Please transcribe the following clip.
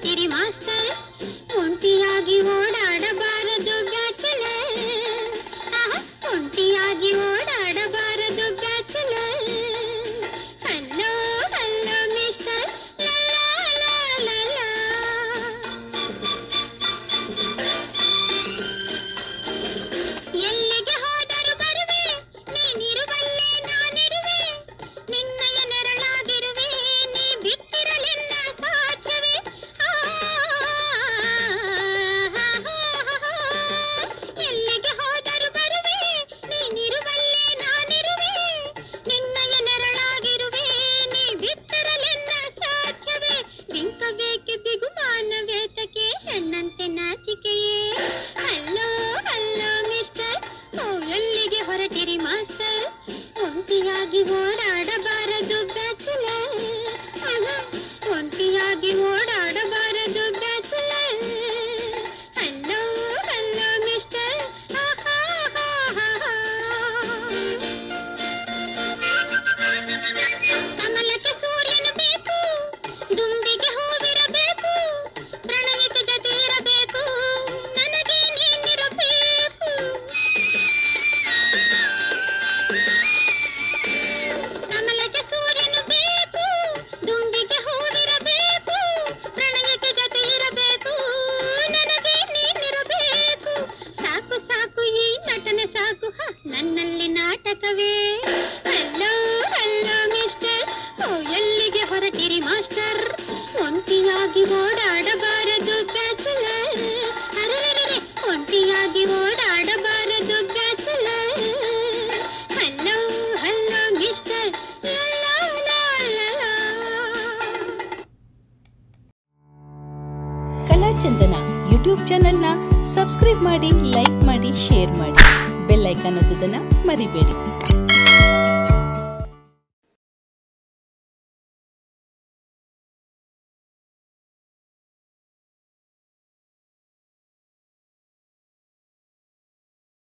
ಹೊರಟಿರಿ master ಒಂಟಿಯಾಗಿ ಓಡಾಡಬಾರದು bachelor ಒಂಟಿಯಾಗಿ ಓಡಾಡಬಾರದು ಬ್ಯಾಚುಲರ್ ಹಲೋ ಹಲೋ ಮಿಸ್ಟರ್ ಎಲ್ಲಿಗೆ ಹೋದರೂ ಬರುವೆ ನೀನಿರುವಲ್ಲೇ ನಾನಿರುವೆ ನಿನ್ನಯ ನೆರಳಾಗಿರುವೆ ನೀ ಬಿಟ್ಟಿರಲೆನ್ನ ಸಾಧ್ಯವೇ ಎಲ್ಲಿಗೆ ಹೋದರೂ ಬರುವೆ ನೀನಿರುವಲ್ಲೇ ನಾನಿರುವೆ ನಿನ್ನಯ ನೆರಳಾಗಿರುವೆ ನೀ ಬಿಟ್ಟಿರಲೆನ್ನ ಸಾಧ್ಯವೇ ಬಿಂಕಬೇಕೆ ಬಿಗುಮಾನವೇತಕ್ಕೆ ಹೆಣ್ಣಂತೆ ನಾಚಿಕೆಯೇ ಹಲೋ ಹಲೋ ಮಿಸ್ಟರ್ ಎಲ್ಲಿಗೆ ಹೊರಟಿರಿ ಮಾಸ್ಟರ್ ಒಂಟಿಯಾಗಿ ಓಡಾಡಬಾರದು ಬ್ಯಾಚುಲರ್ ಒಂಟಿಯಾಗಿ ಓಡಾಡಬಾರದು ಬ್ಯಾಚುಲರ್ ಹಲೋ ಹಲೋ ಮಿಸ್ಟರ್ ಕಮಲಕ್ಕೆ ಸೂರ್ಯನು ಬೇಕು ದುಂಬಿಗೆ ಹೂವಿರಬೇಕು ಪ್ರಣಯಕ್ಕೆ ಜೊತೆ ಇರಬೇಕು ನನಗೆ ನೀನಿರಬೇಕು ಕಮಲಕ್ಕೆ ಸೂರ್ಯನು ಬೇಕು ದುಂಬಿಗೆ ಹೂವಿರಬೇಕು ಪ್ರಣಯಕ್ಕೆ ಜೊತೆ ಇರಬೇಕು ನನಗೆ ನೀನಿರಬೇಕು ಸಾಕು ಸಾಕು ಈ ನಟನೆ ಸಾಕು ನನ್ನಲ್ಲಿ ನಾಟಕವೇ ಹಲೋ ಹಲೋ ಮಿಸ್ಟರ್ ಎಲ್ಲಿಗೆ ಹೊರಟಿರಿ ಮಾಸ್ಟರ್ ಒಂಟಿಯಾಗಿ ಓಡಾಡಬಾರದು ಬ್ಯಾಚುಲರ್ ಅರೆ ಒಂಟಿಯಾಗಿ ಓಡಾಡಬಾರದು bachelor hello hello mister Kalachandana YouTube ಚಾನೆಲ್ನ ಸಬ್ಸ್ಕ್ರೈಬ್ ಮಾಡಿ, ಲೈಕ್ ಮಾಡಿ, ಶೇರ್ ಮಾಡಿ, ಬೆಲ್ ಐಕಾನ್ ಒತ್ತೋದನ್ನ ಮರಿಬೇಡಿ.